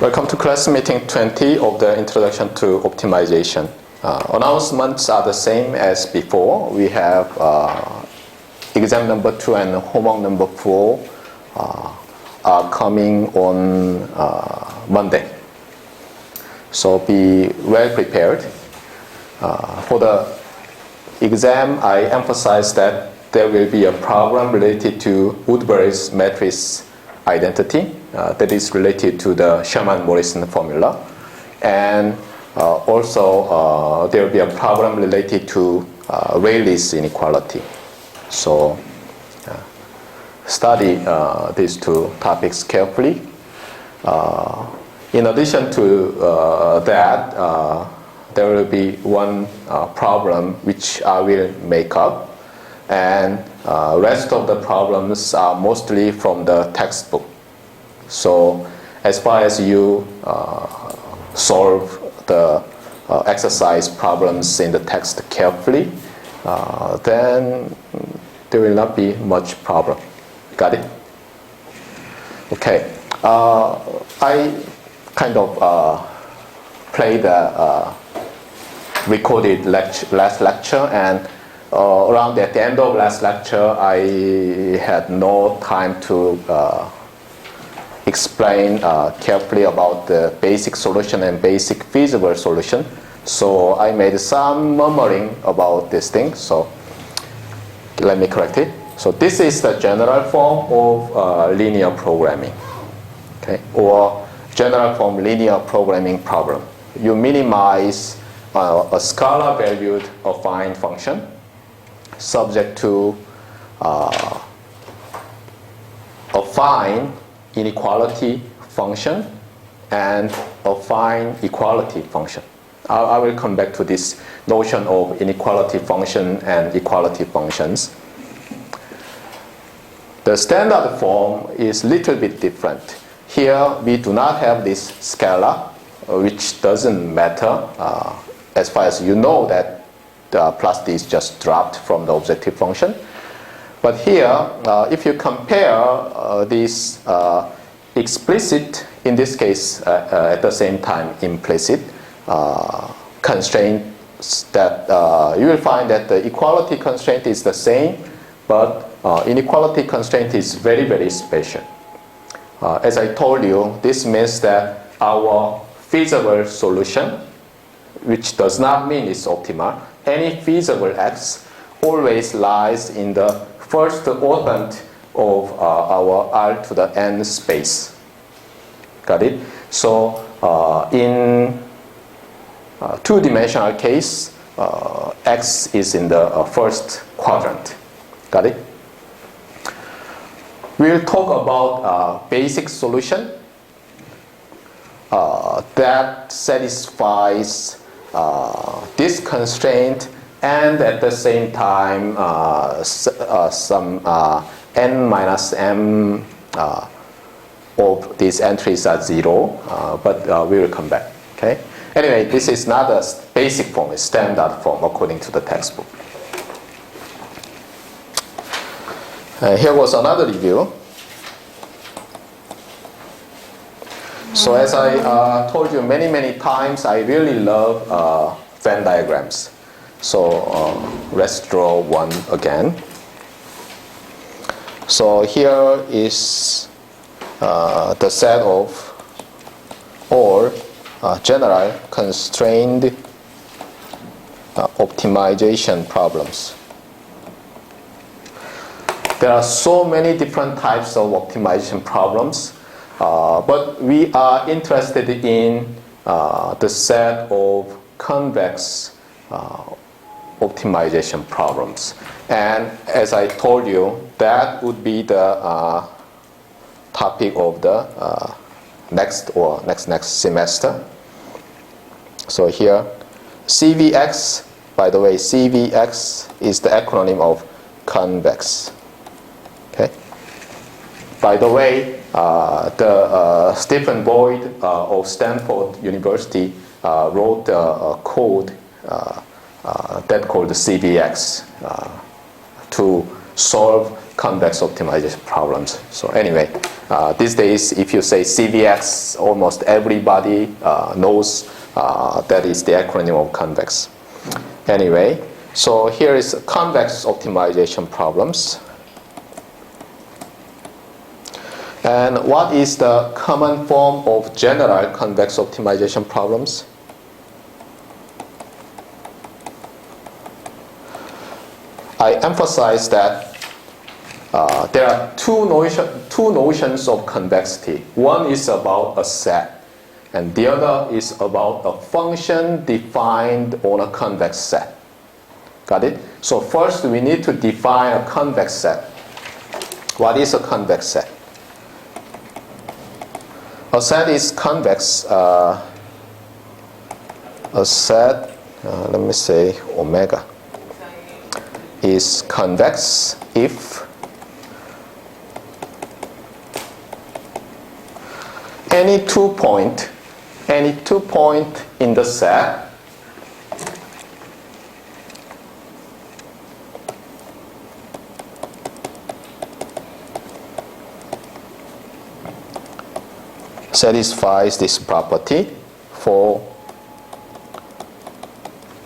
Welcome to class meeting 20 of the Introduction to Optimization. Announcements are the same as before. We have exam number 2 and homework number 4 are coming on Monday. So be well prepared. For the exam, I emphasize that there will be a problem related to Woodbury's matrix identity that is related to the Sherman-Morrison formula, and also there will be a problem related to Rayleigh's inequality. So study these two topics carefully. In addition to that, there will be one problem which I will make up, and rest of the problems are mostly from the textbook. So as far as you solve the exercise problems in the text carefully, then there will not be much problem. Got it? Okay. I kind of played the recorded last lecture, and around at the end of last lecture, I had no time to explain carefully about the basic solution and basic feasible solution. So I made some murmuring about this thing. So let me correct it. So this is the general form of linear programming, okay, or general form linear programming problem. You minimize a scalar valued affine function subject to affine inequality function and affine equality function. I will come back to this notion of inequality function and equality functions. The standard form is a little bit different. Here we do not have this scalar, which doesn't matter as far as you know that plus d is just dropped from the objective function. But here, if you compare this explicit, in this case at the same time implicit constraints, that you will find that the equality constraint is the same, but inequality constraint is very, very special. As I told you, this means that our feasible solution, which does not mean it's optimal, any feasible x always lies in the first quadrant of our R to the n space. Got it? So in two-dimensional case, x is in the first quadrant. Got it? We'll talk about basic solution that satisfies this constraint, and at the same time some n minus m of these entries are 0, but we will come back. Okay. Anyway, this is not a basic form; it's standard form according to the textbook. Here was another review. So as I told you many times, I really love Venn diagrams. So let's draw one again. So here is the set of all general constrained optimization problems. There are so many different types of optimization problems, but we are interested in the set of convex optimization problems. And as I told you, that would be the topic of the next semester. So here, CVX, by the way, CVX is the acronym of convex. Okay. By the way, the Stephen Boyd of Stanford University wrote a code that called the CVX to solve convex optimization problems. So anyway, these days if you say CVX, almost everybody knows that is the acronym of convex. Anyway, so here is convex optimization problems. And what is the common form of general convex optimization problems? I emphasize that there are two notions of convexity. One is about a set, and the other is about a function defined on a convex set. Got it? So first we need to define a convex set. What is a convex set? A set is convex. A set, let me say omega, is convex if any two point in the set satisfies this property for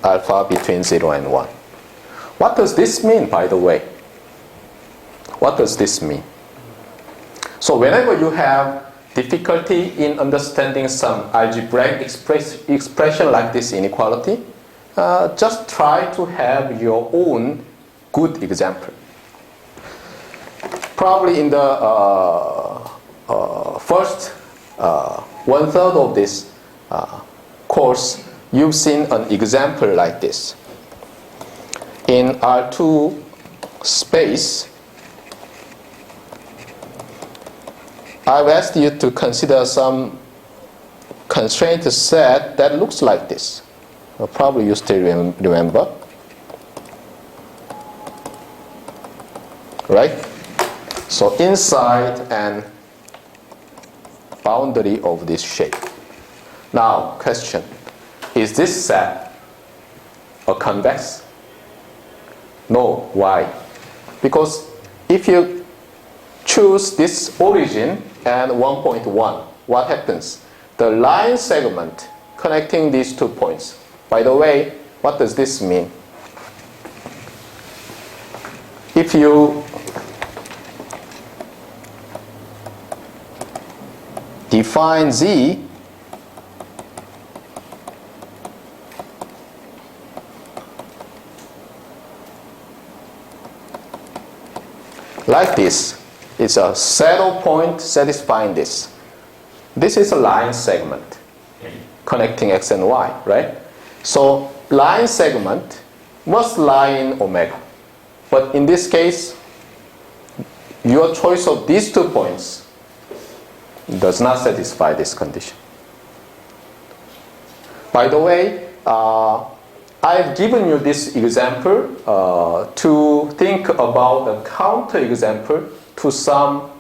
alpha between 0 and 1. What does this mean, by the way? What does this mean? So whenever you have difficulty in understanding some algebraic expression like this inequality, just try to have your own good example. Probably in the first 1/3 of this course, you've seen an example like this. In R2 space, I've asked you to consider some constraint set that looks like this. Probably you still remember. Right? So inside and boundary of this shape. Now, question. Is this set a convex? No. Why? Because if you choose this origin and 1.1, what happens? The line segment connecting these 2 points. By the way, what does this mean? If you define Z like this, it's a set of points satisfying this. This is a line segment connecting X and Y, right? So line segment must lie in omega. But in this case, your choice of these 2 points does not satisfy this condition. By the way, I've given you this example to think about a counterexample to some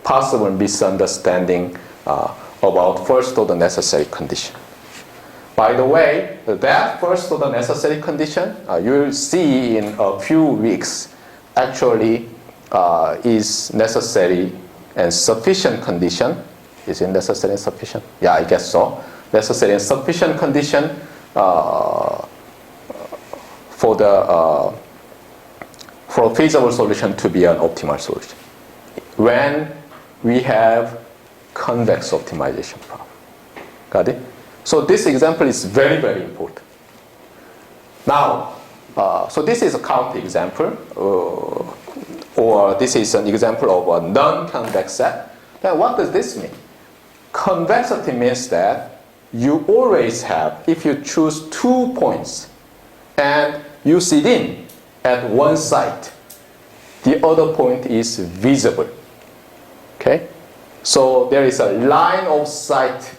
possible misunderstanding about first order necessary condition. By the way, that first order necessary condition you'll see in a few weeks actually is necessary and sufficient condition. Is it necessary and sufficient? Yeah, I guess so. Necessary and sufficient condition for a feasible solution to be an optimal solution when we have convex optimization problem. Got it? So this example is very, very important. Now, so this is a counterexample, or this is an example of a non-convex set. Then what does this mean? Convexity means that you always have, if you choose 2 points and you sit in at one site, the other point is visible. Okay? So there is a line of sight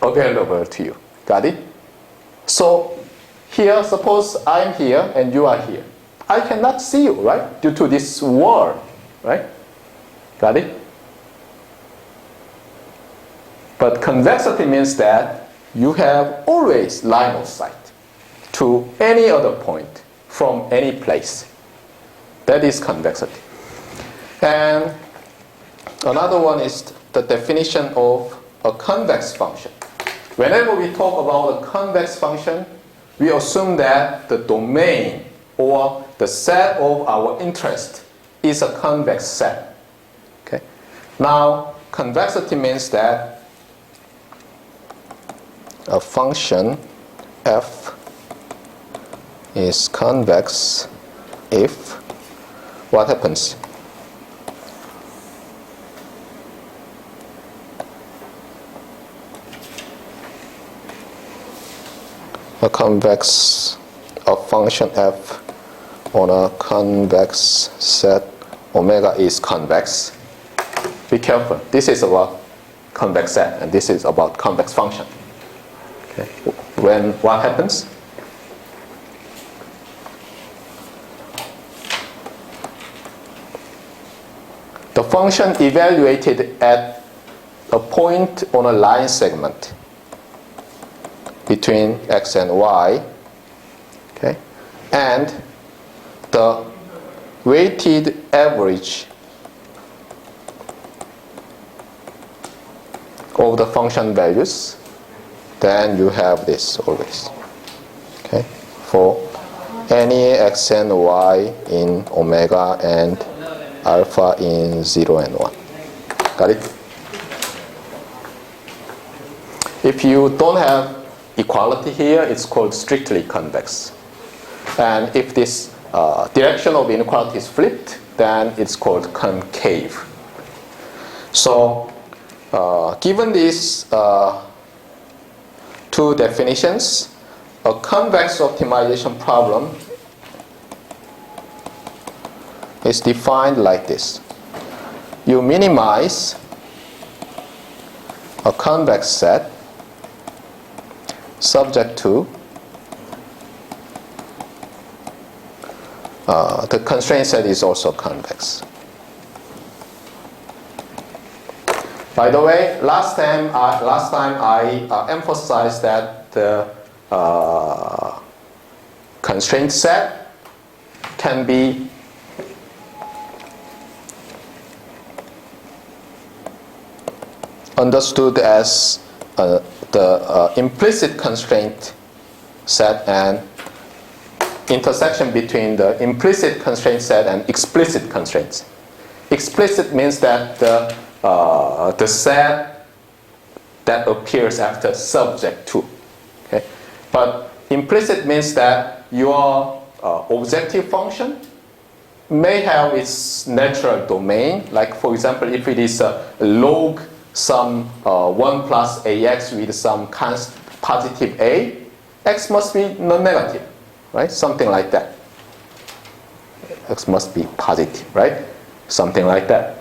available to you. Got it? So here, suppose I'm here and you are here. I cannot see you, right? Due to this wall, right? Got it? But convexity means that you have always line of sight to any other point from any place. That is convexity. And another one is the definition of a convex function. Whenever we talk about a convex function, we assume that the domain or the set of our interest is a convex set. Okay? Now, convexity means that a function f is convex if what happens? A function f on a convex set omega is convex. Be careful. This is about convex set, and this is about convex function. Okay. When what happens? The function evaluated at a point on a line segment between x and y, okay, and the weighted average of the function values, then you have this always, okay, for any x and y in omega and alpha in 0 and 1. Got it? If you don't have equality here, it's called strictly convex. And if this direction of inequality is flipped, then it's called concave. So, given these two definitions, a convex optimization problem is defined like this. You minimize a convex set subject to the constraint set is also convex. By the way, last time I emphasized that the constraint set can be understood as the implicit constraint set and intersection between the implicit constraint set and explicit constraints. Explicit means that the set that appears after subject to. Okay? But implicit means that your objective function may have its natural domain. Like for example, if it is a log some 1 plus ax with some positive a, x must be non-negative, right? Something like that. X must be positive, right? Something like that.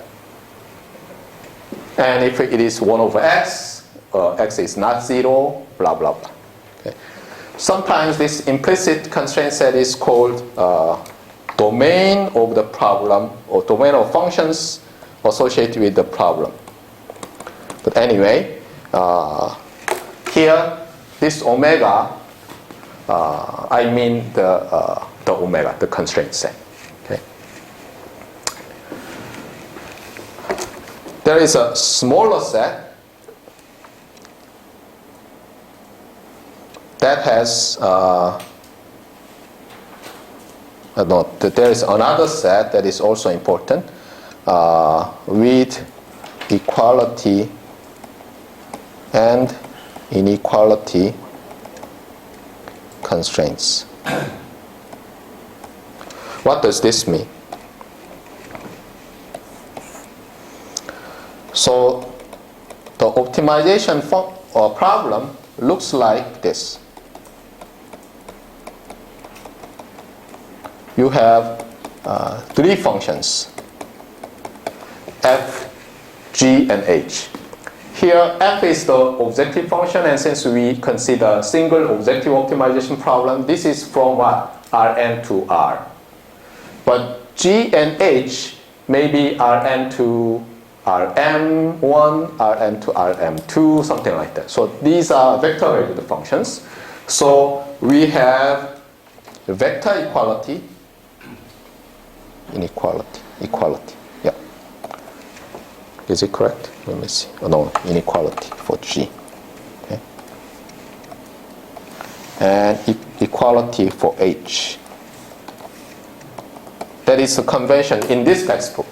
And if it is 1 over x, x is not 0, blah, blah, blah. Okay. Sometimes this implicit constraint set is called domain of the problem or domain of functions associated with the problem. But anyway, here, this omega, I mean the omega, the constraint set. Okay. There is a smaller set that has, there is another set that is also important with equality and inequality constraints. What does this mean? So the optimization problem looks like this. You have three functions, f, g, and h. Here, f is the objective function, and since we consider single objective optimization problem, this is from what? Rn to R. But g and h may be Rn to Rm1, Rn to Rm2, something like that. So these are vector valued functions. So we have vector equality, inequality, equality. Yeah. Is it correct? Let me see. Oh, no, inequality for G. Okay. And equality for H. That is the convention in this textbook.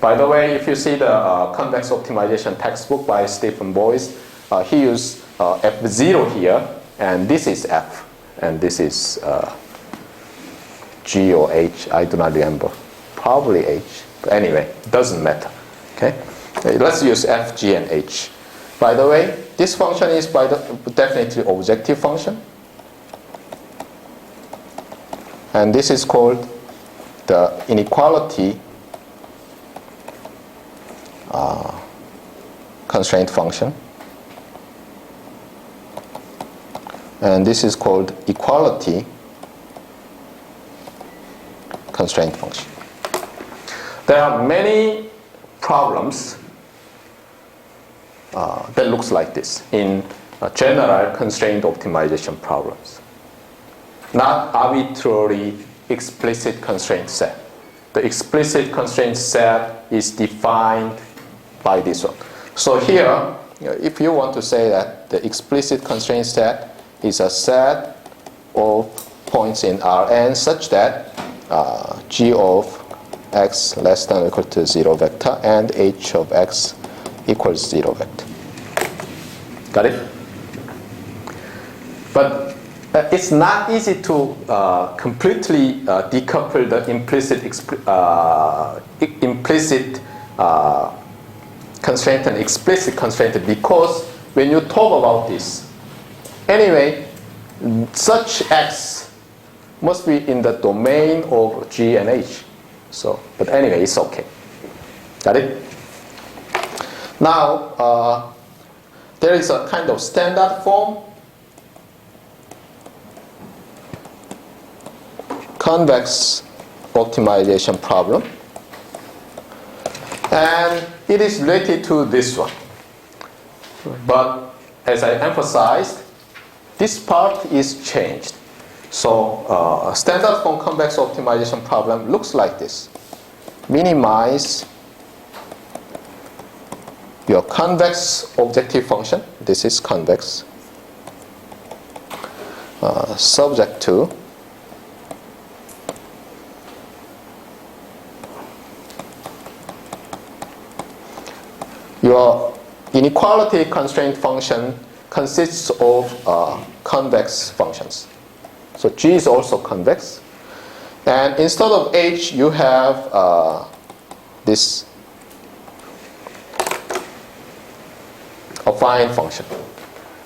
By the way, if you see the convex optimization textbook by Stephen Boyce, he used F0 here, and this is F, and this is G or H. I do not remember. Probably H. But anyway, it doesn't matter. Okay? Let's use F, G, and H. By the way, this function is definitely objective function. And this is called the inequality constraint function. And this is called equality constraint function. There are many problems that looks like this in general constraint optimization problems. Not arbitrary explicit constraint set. The explicit constraint set is defined by this one. So here, if you want to say that the explicit constraint set is a set of points in Rn such that g of x less than or equal to 0 vector and h of x equals 0 vector. Got it? But it's not easy to completely decouple the implicit constraint and explicit constraint, because when you talk about this, anyway, such x must be in the domain of G and H. So, but anyway, it's okay. Got it? Now, there is a kind of standard form, convex optimization problem, and it is related to this one. But as I emphasized, this part is changed. So standard form convex optimization problem looks like this. Minimize your convex objective function. This is convex. Subject to your inequality constraint function consists of convex functions. So G is also convex. And instead of H, you have this affine function.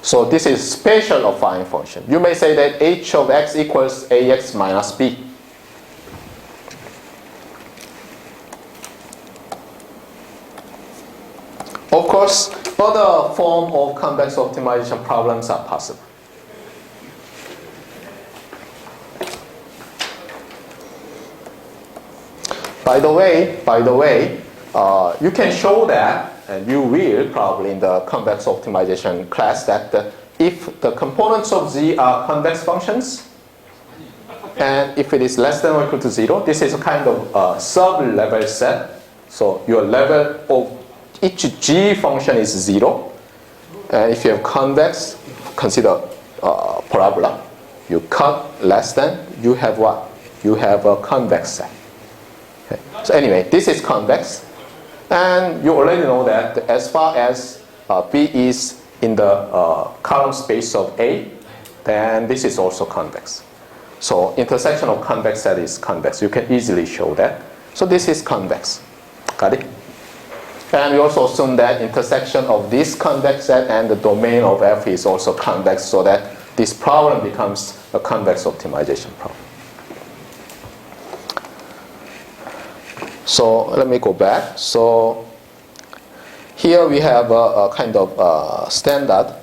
So this is spatial affine function. You may say that H of x equals AX minus B. Of course, other form of convex optimization problems are possible. By the way, you can show that, and you will probably in the convex optimization class, that if the components of Z are convex functions, and if it is less than or equal to 0, this is a kind of sub-level set. So your level of each G function is 0. And if you have convex, consider parabola. You cut less than, you have what? You have a convex set. Okay. So anyway, this is convex. And you already know that as far as B is in the column space of A, then this is also convex. So intersection of convex set is convex. You can easily show that. So this is convex. Got it? And we also assume that intersection of this convex set and the domain of F is also convex, so that this problem becomes a convex optimization problem. So let me go back. So here we have a kind of standard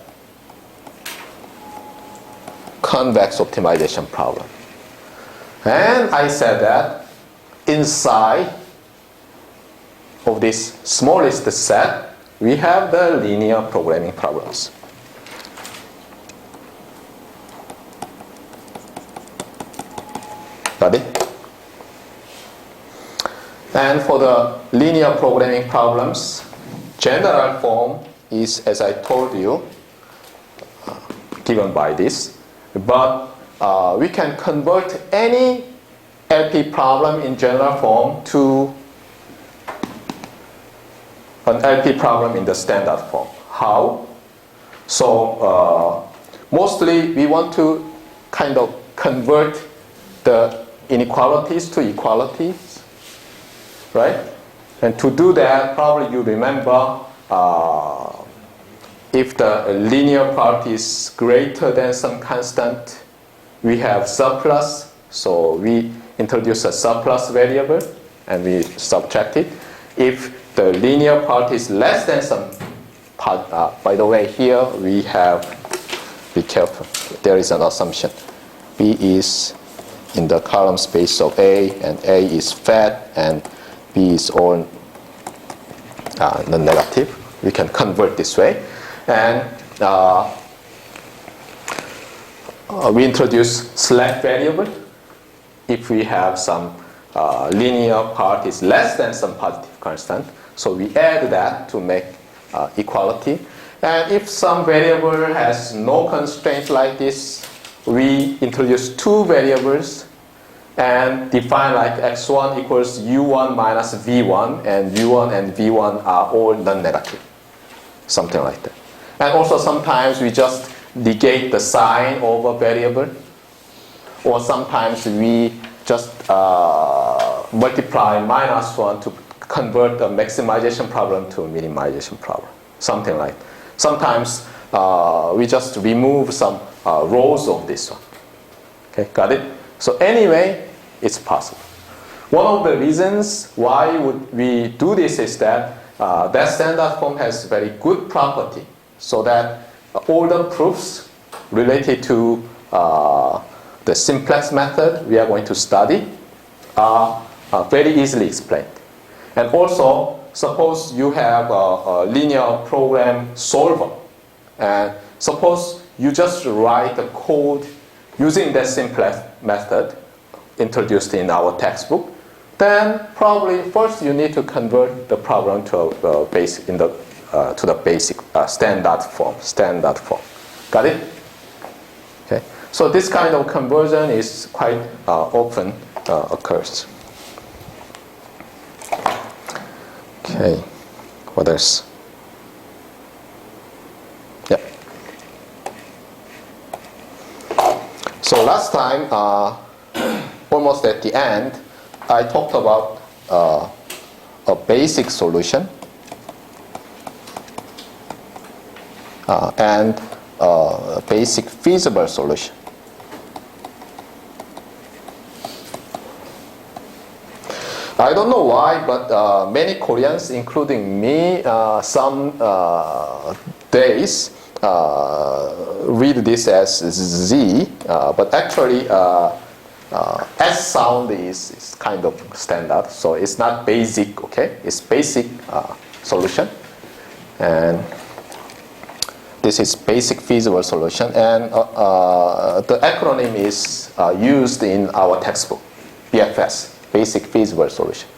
convex optimization problem. And I said that inside of this smallest set, we have the linear programming problems. Got it? And for the linear programming problems, general form is, as I told you, given by this. But we can convert any LP problem in general form to an LP problem in the standard form. How? So mostly we want to kind of convert the inequalities to equalities, right? And to do that, probably you remember if the linear part is greater than some constant, we have surplus. So we introduce a surplus variable and we subtract it. If the linear part is less than some part, by the way, here we have, be careful, there is an assumption. B is in the column space of A, and A is fat, and B is all non-negative. We can convert this way. And we introduce slack variable. If we have some linear part is less than some positive constant, so we add that to make equality. And if some variable has no constraint like this, we introduce two variables and define like x1 equals u1 minus v1, and u1 and v1 are all non-negative, something like that. And also sometimes we just negate the sign of a variable, or sometimes we just multiply -1 to convert the maximization problem to a minimization problem, something like that. Sometimes we just remove some rows of this one. Okay, got it? So anyway, it's possible. One of the reasons why would we do this is that that standard form has very good property, so that all the proofs related to the simplex method we are going to study are very easily explained. And also, suppose you have a linear program solver, and suppose you just write the code using the simplex method introduced in our textbook, then probably first you need to convert the problem to a basic to the basic standard form. Got it? Okay. So this kind of conversion is quite often occurs. Okay. What else? Yeah. So last time, almost at the end, I talked about a basic solution and a basic feasible solution. I don't know why, but many Koreans, including me, some days read this as Z, but actually S sound is kind of standard, so it's not basic, okay? It's basic solution, and this is basic feasible solution, and the acronym is used in our textbook, BFS, basic feasible solution.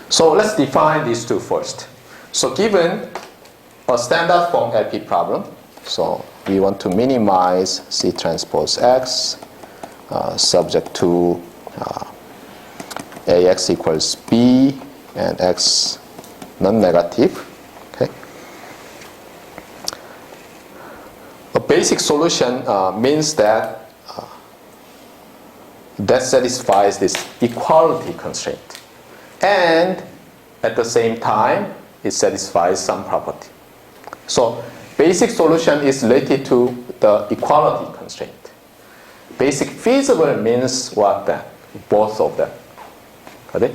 So let's define these two first. So given a standard form LP problem, so we want to minimize C transpose X subject to AX equals B and X non-negative. Okay. A basic solution means that that satisfies this equality constraint, and at the same time it satisfies some property. So basic solution is related to the equality constraint. Basic feasible means what then? Both of them. Got it?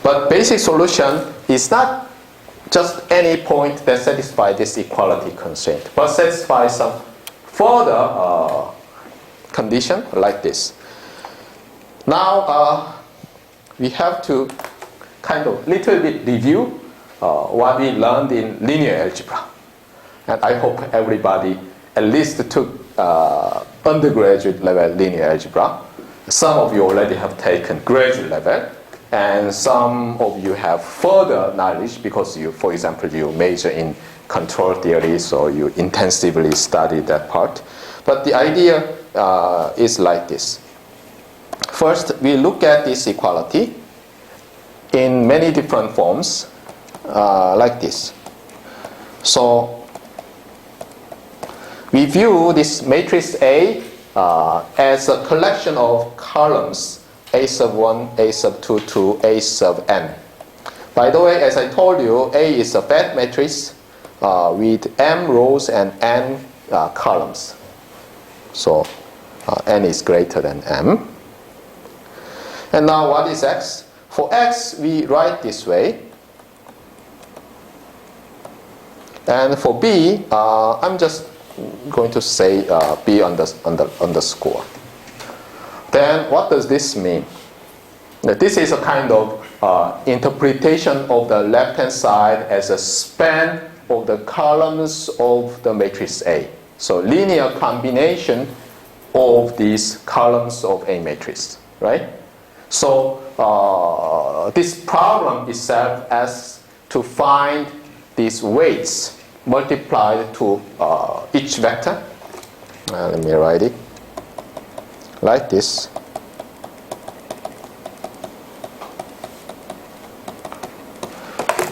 But basic solution is not just any point that satisfies this equality constraint, but satisfies some further condition like this. Now we have to kind of little bit review what we learned in linear algebra. And I hope everybody at least took undergraduate level linear algebra. Some of you already have taken graduate level, and some of you have further knowledge because you, for example, you major in control theory, so you intensively study that part. But the idea is like this. First, we look at this equality in many different forms, like this. So we view this matrix A as a collection of columns A sub 1, A sub 2 to A sub n. By the way, as I told you, A is a fat matrix with m rows and n columns. So n is greater than m. And now what is x? For x, we write this way. And for b, I'm just going to say b underscore. Then what does this mean? Now, this is a kind of interpretation of the left-hand side as a span of the columns of the matrix A. So linear combination of these columns of A matrix, right? So this problem itself as to find these weights multiplied to each vector. Let me write it like this.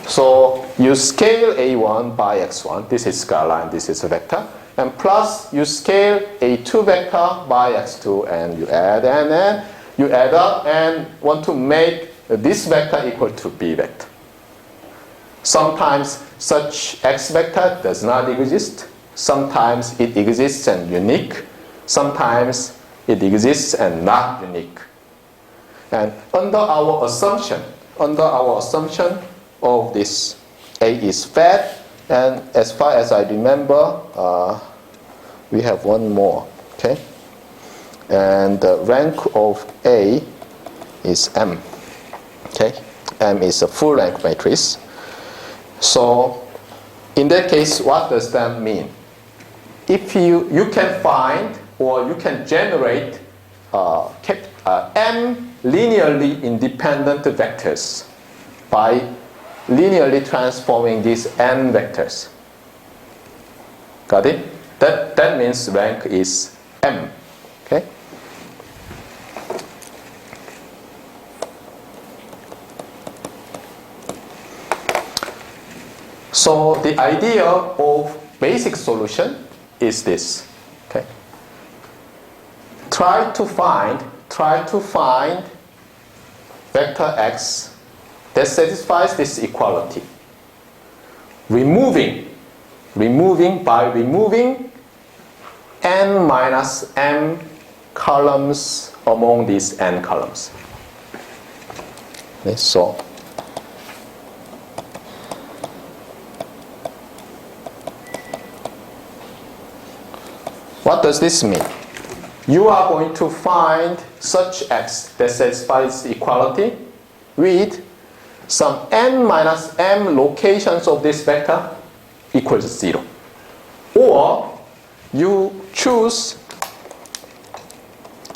So you scale A1 by x1, this is scalar and this is a vector, and plus you scale A2 vector by x2, and you add and you add up and want to make this vector equal to b vector. Sometimes such x vector does not exist. Sometimes it exists and unique. Sometimes it exists and not unique. And under our assumption of this A is fat, and as far as I remember, we have one more, okay? And the rank of A is M, okay? M is a full rank matrix. So in that case, what does that mean? If you can find or you can generate m linearly independent vectors by linearly transforming these n vectors. Got it? That means rank is m. Okay? So the idea of basic solution is this. Okay? Try to find vector x that satisfies this equality. Removing n minus m columns among these n columns. Okay, so what does this mean? You are going to find such x that satisfies equality with some n minus m locations of this vector equals 0. Or you choose,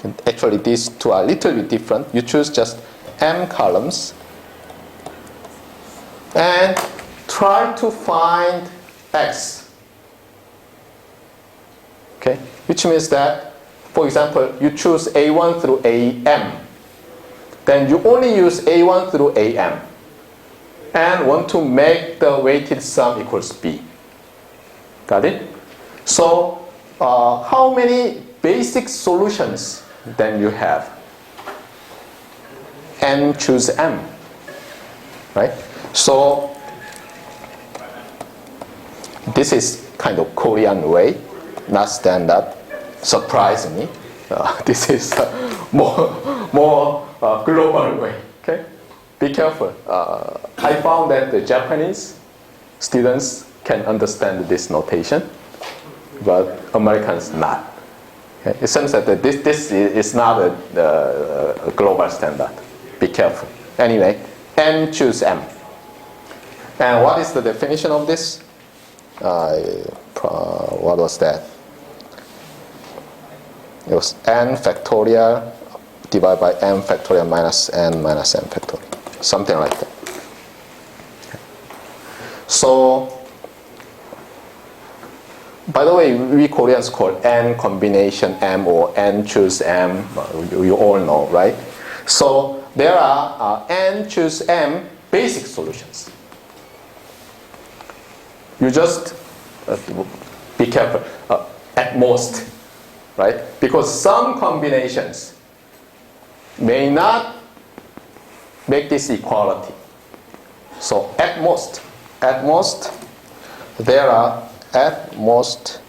and actually these two are a little bit different, you choose just m columns and try to find x. Okay, which means that, for example, you choose A1 through AM. Then you only use A1 through AM and want to make the weighted sum equals B. Got it? So how many basic solutions then you have? N choose M. Right? So this is kind of Korean way, not standard. Surprise me. This is more global way. Okay, be careful. I found that the Japanese students can understand this notation, but Americans not. Okay? It seems that this is not a global standard. Be careful. Anyway, N choose M. And what is the definition of this? I what was that? It was n factorial divided by m factorial minus n minus m factorial. Something like that. So, by the way, we Koreans call n combination m or n choose m. You all know, right? So, there are n choose m basic solutions. You just be careful, at most, right? Because some combinations may not make this equality. So at most, there are at most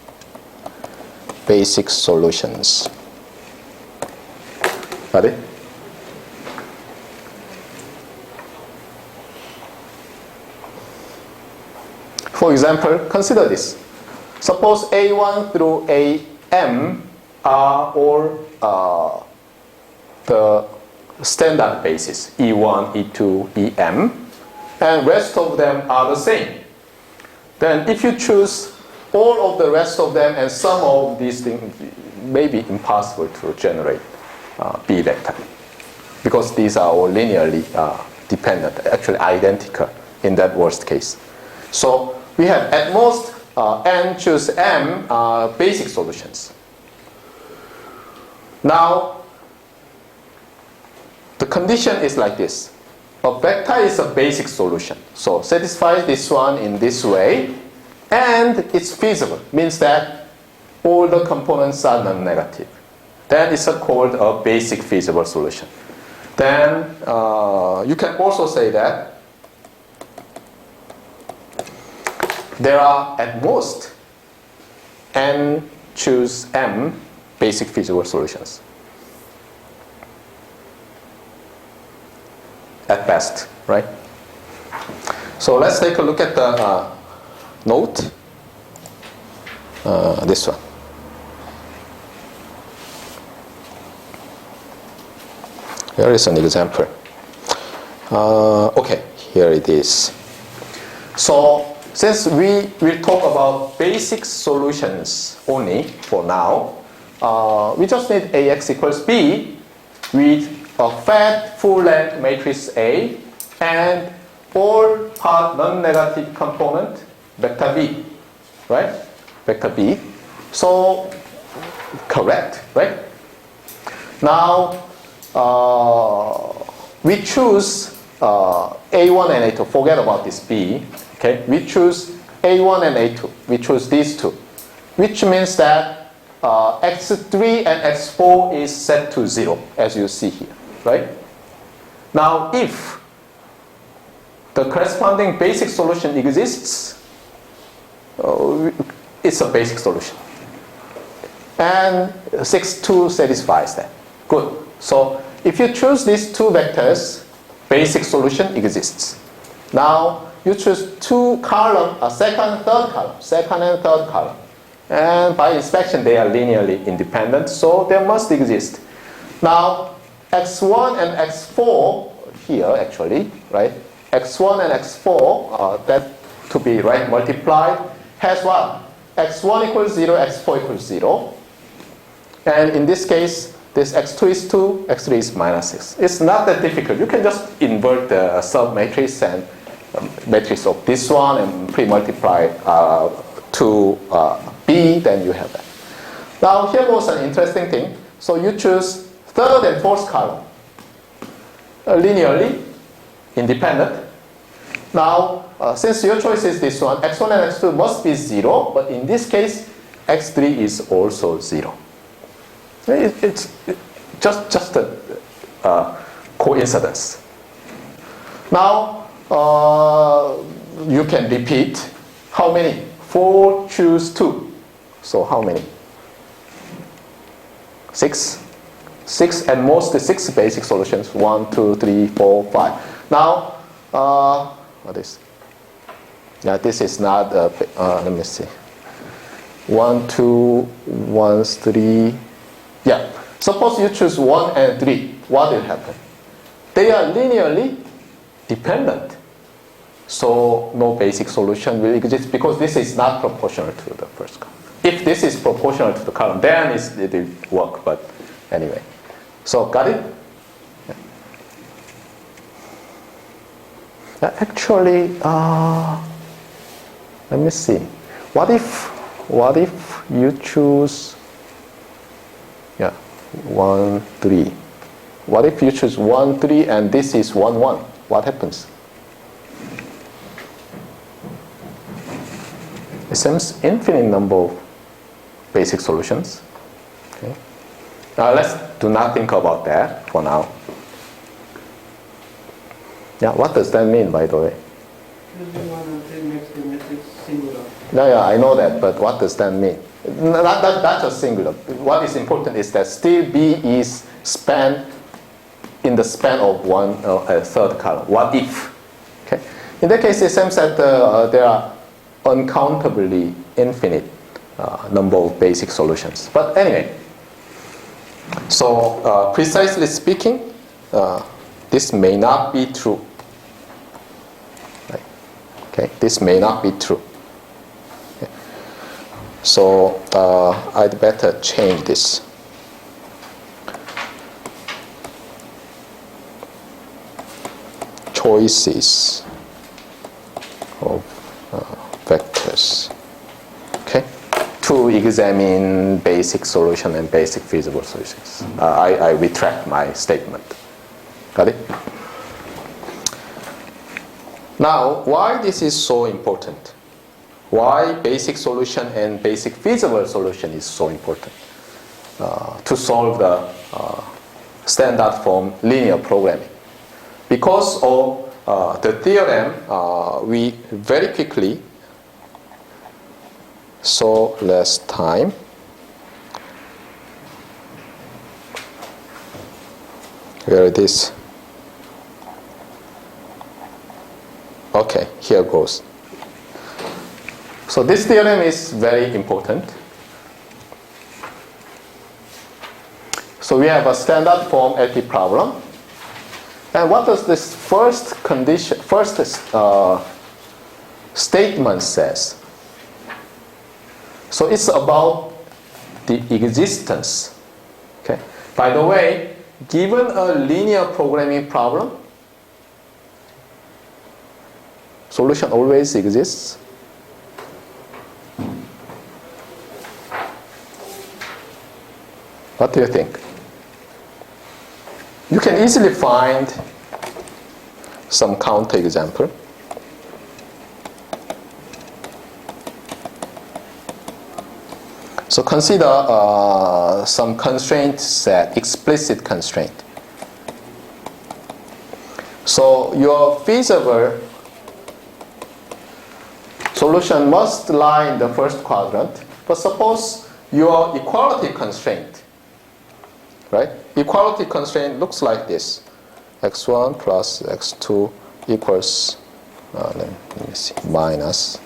basic solutions. Got it? For example, consider this. Suppose A1 through AM are all the standard basis, E1, E2, EM, and rest of them are the same. Then if you choose all of the rest of them and sum of these things, it may be impossible to generate B vector, because these are all linearly dependent, actually identical in that worst case. So we have at most n choose m basic solutions. Now, the condition is like this. A vector is a basic solution. So satisfy this one in this way, and it's feasible. Means that all the components are non-negative. Then it's called a basic feasible solution. Then you can also say that there are at most n choose m basic feasible solutions. At best, right? So let's take a look at the note. This one. Here is an example. Okay, here it is. So since we will talk about basic solutions only for now, we just need AX equals B with a fat full-length matrix A and all part non-negative component vector B, right? Vector B. So correct, right? Now we choose A1 and A2. Forget about this B. Okay, we choose A1 and A2. We choose these two, which means that X3 and X4 is set to 0, as you see here, right? Now, if the corresponding basic solution exists, it's a basic solution. And 6,2 satisfies that. Good. So, if you choose these two vectors, basic solution exists. Now, you choose two columns, second and third column. And by inspection, they are linearly independent, so they must exist. Now, X1 and X4 here actually, right? X1 and X4, that to be right multiplied, has what? X1 equals 0, X4 equals 0. And in this case, this X2 is 2, X3 is minus 6. It's not that difficult. You can just invert the sub-matrix and matrix of this one and pre-multiply to B, then you have that. Now here was an interesting thing. So you choose third and fourth column, linearly independent. Now since your choice is this one, X1 and X2 must be 0, but in this case, X3 is also 0. It's just a coincidence. Now you can repeat how many? 4 choose 2. So how many? 6. 6 and most 6 basic solutions. 1, 2, 3, 4, 5. Now, what is? Yeah, this is not. Let me see. 1, 2, 1, 3. Yeah. Suppose you choose 1 and 3. What will happen? They are linearly dependent. so no basic solution will exist because this is not proportional to the first column. If this is proportional to the column, then it will work, but anyway. So, got it? Yeah. Actually, let me see. What if you choose 1, 3? What if you choose 1, 3 and this is 1, 1? What happens? It seems infinite number of basic solutions. Okay. Now let's do not think about that for now. Yeah, what does that mean, by the way? Choosing 1 and 3 makes the matrix singular. Yeah, I know that, but what does that mean? Not just singular. What is important is that still B is spanned in the span of a third column. What if? Okay. In that case, it seems that there are uncountably infinite number of basic solutions. But anyway, so precisely speaking, this may not be true. Right. Okay, this may not be true. Okay. So I'd better change this. Choices of vectors, okay, to examine basic solution and basic feasible solutions. I retract my statement. Got it? Now, why this is so important? Why basic solution and basic feasible solution is so important to solve the standard form linear programming? Because of the theorem, we very quickly, so less time, where it is? Okay, here goes. So this theorem is very important. So we have a standard form LP problem. And what does this first statement says? So it's about the existence. Okay. By the way, given a linear programming problem, solution always exists. What do you think? You can easily find some counterexample. So consider some constraint set, explicit constraint. So your feasible solution must lie in the first quadrant, but suppose your equality constraint, right? Equality constraint looks like this. x1 plus x2 equals, let me see, minus.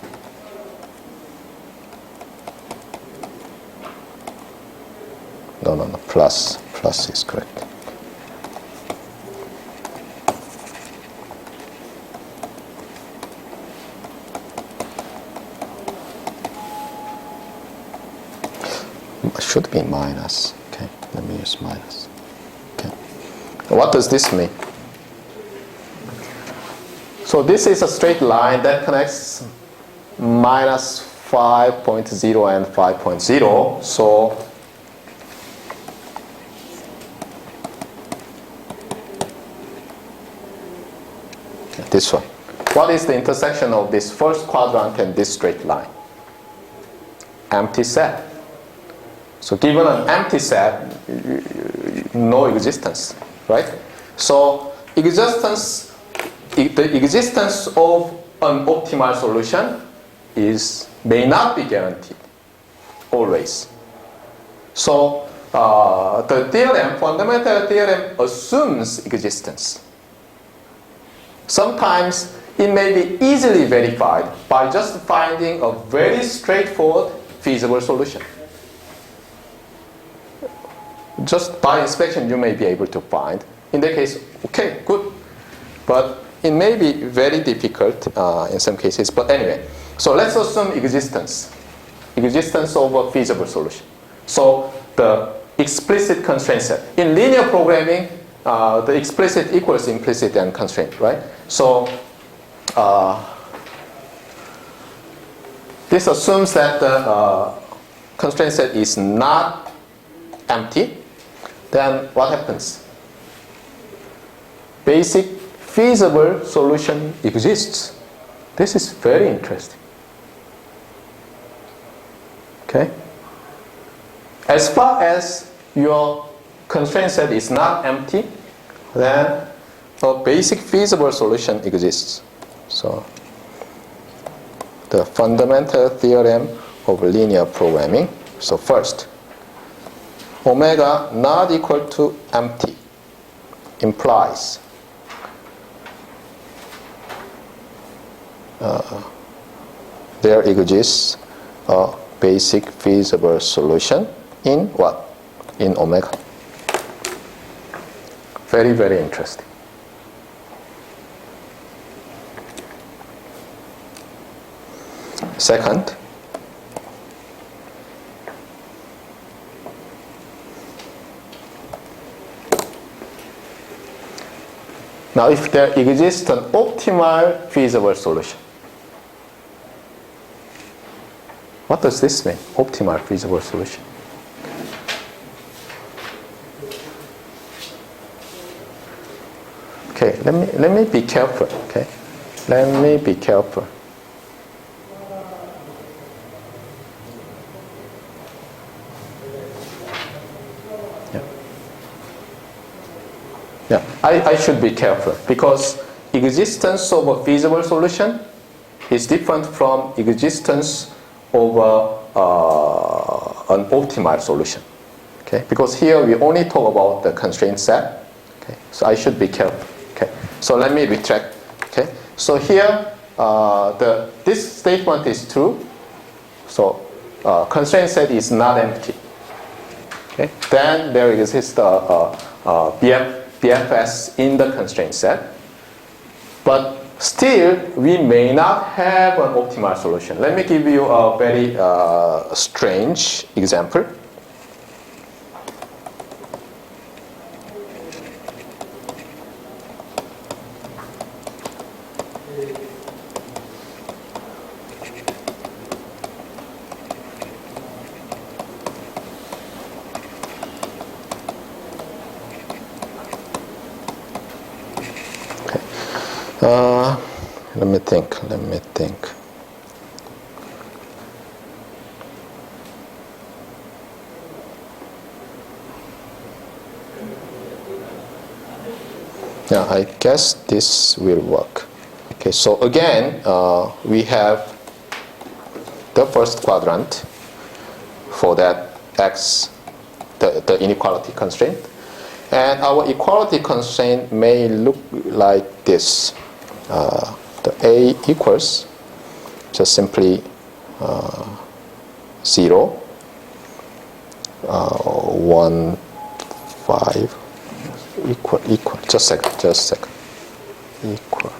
No, plus. Plus is correct. It should be minus. Okay, let me use minus. Okay. What does this mean? So this is a straight line that connects minus 5.0 and 5.0. So this one. What is the intersection of this first quadrant and this straight line? Empty set. So given an empty set, no existence, right? So the existence of an optimal solution may not be guaranteed always. So the theorem, fundamental theorem, assumes existence. Sometimes it may be easily verified by just finding a very straightforward feasible solution. Just by inspection you may be able to find. In that case, okay, good. But it may be very difficult in some cases, but anyway. So let's assume existence of a feasible solution. So the explicit constraint set. In linear programming, the explicit equals implicit and constraint, right? So this assumes that the constraint set is not empty. Then what happens? Basic feasible solution exists. This is very interesting. Okay? As far as your constraint set is not empty, then a basic feasible solution exists. So the fundamental theorem of linear programming. So first, omega not equal to empty implies there exists a basic feasible solution in what? In omega. Very, very interesting. Second, now if there exists an optimal feasible solution, what does this mean? Optimal feasible solution. Okay, let me be careful. Okay, let me be careful. Yeah, I should be careful because existence of a feasible solution is different from existence of an optimal solution. Okay, because here we only talk about the constraint set. Okay, so I should be careful. Okay, so let me retract. Okay, so here this statement is true. So constraint set is not empty. Okay, then there exists BFS in the constraint set, but still we may not have an optimal solution. Let me give you a very strange example. Let me think. Yeah, I guess this will work. Okay, so again, we have the first quadrant for that X, the inequality constraint. And our equality constraint may look like this. The A equals just simply 0, 1, 5, equal, just a second, equal.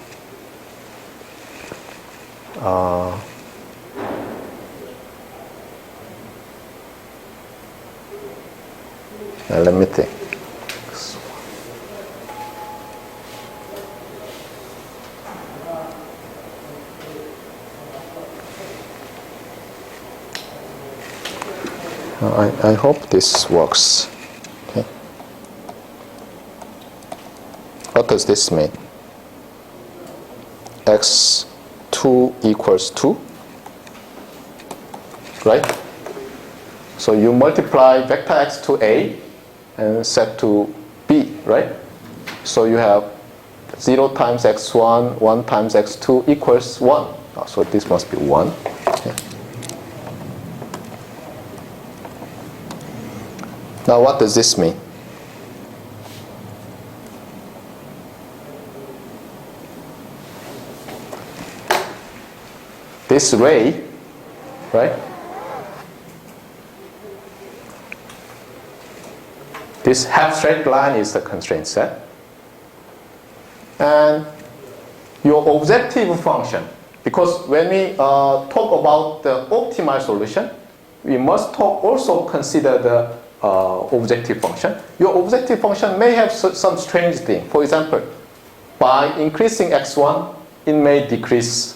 Now let me think. I hope this works. Okay. What does this mean? X2 equals 2, right? So you multiply vector X to A and set to B, right? So you have 0 times X1, 1 times X2 equals 1. So this must be 1. Okay. Now what does this mean? This ray, right? This half straight line is the constraint set. And your objective function, because when we talk about the optimal solution, we must also consider the objective function. Your objective function may have some strange thing. For example, by increasing x1, it may decrease.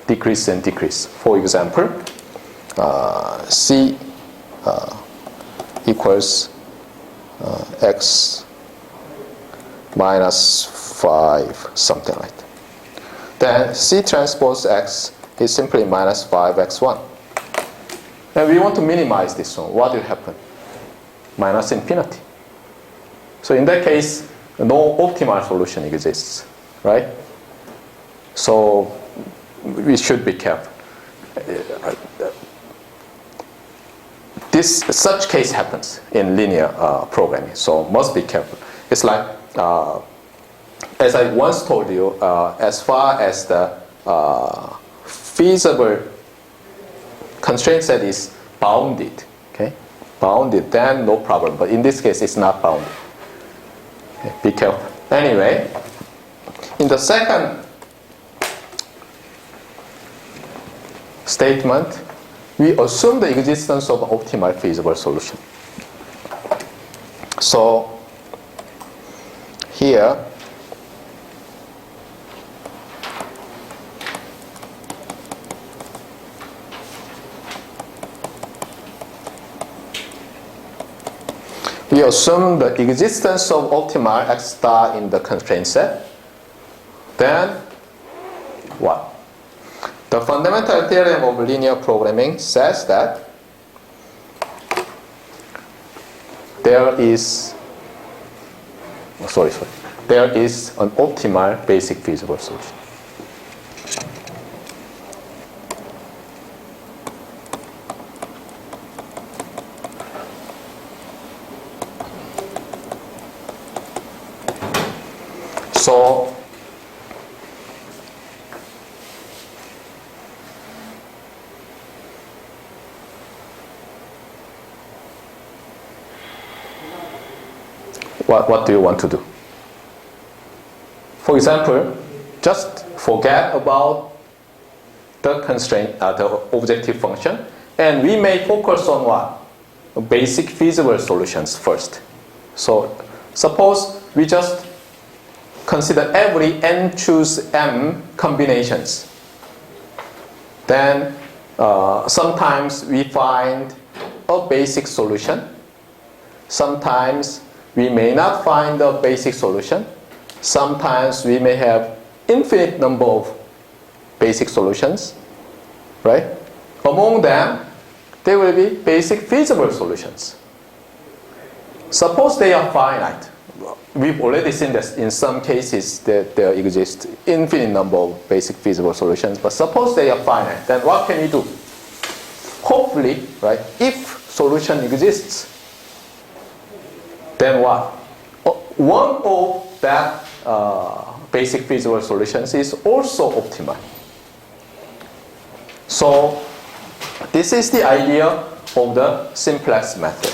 For example, c equals x minus 5, something like that. Then c transpose x is simply minus 5x1. And we want to minimize this one. What will happen? Minus infinity. So in that case, no optimal solution exists, right? So we should be careful. Such case happens in linear programming, so must be careful. It's like, as I once told you, as far as the feasible constraint set is bounded, okay? Bounded, then no problem. But in this case, it's not bounded. Okay, be careful. Anyway, in the second statement, we assume the existence of optimal feasible solution. So here, we assume the existence of optimal x star in the constraint set. Then what? The fundamental theorem of linear programming says that there is an optimal basic feasible solution. So what do you want to do? For example, just forget about the constraint, the objective function, and we may focus on what? Basic feasible solutions first. So suppose we just consider every n choose m combinations. Then sometimes we find a basic solution. Sometimes we may not find a basic solution. Sometimes we may have infinite number of basic solutions, right? Among them, there will be basic feasible solutions. Suppose they are finite. We've already seen that in some cases that there exist infinite number of basic feasible solutions, but suppose they are finite, then what can we do? Hopefully, right, if solution exists, then what? One of that basic feasible solutions is also optimal. So this is the idea of the simplex method.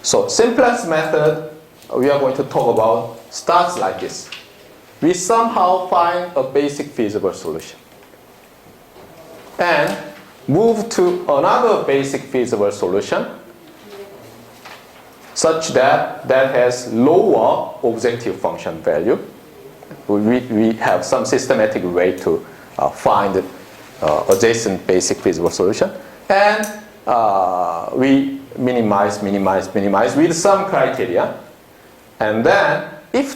So simplex method we are going to talk about starts like this. We somehow find a basic feasible solution and move to another basic feasible solution such that has lower objective function value. We have some systematic way to find adjacent basic feasible solution, and we minimize with some criteria. And then if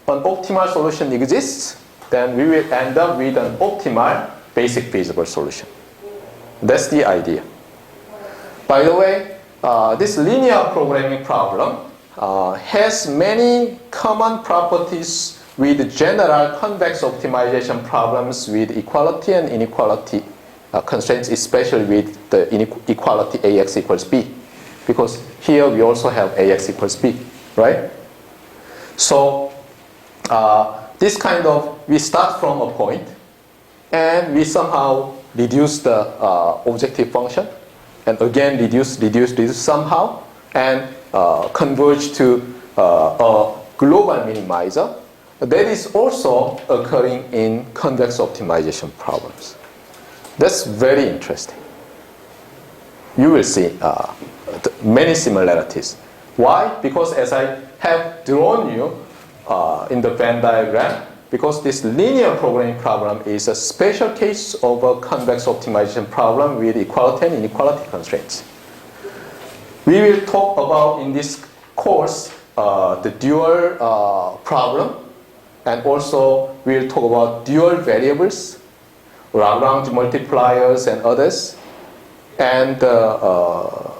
an optimal solution exists, then we will end up with an optimal basic feasible solution. That's the idea. By the way, this linear programming problem has many common properties with general convex optimization problems with equality and inequality constraints, especially with the inequality AX equals B. Because here we also have AX equals B, right? So this kind of, we start from a point and we somehow reduce the objective function, and again reduce somehow, and converge to a global minimizer. that is also occurring in convex optimization problems. That's very interesting. You will see many similarities. Why? Because as I have drawn you in the Venn diagram, because this linear programming problem is a special case of a convex optimization problem with equality and inequality constraints. We will talk about in this course the dual problem, and also we will talk about dual variables, Lagrange multipliers and others, and the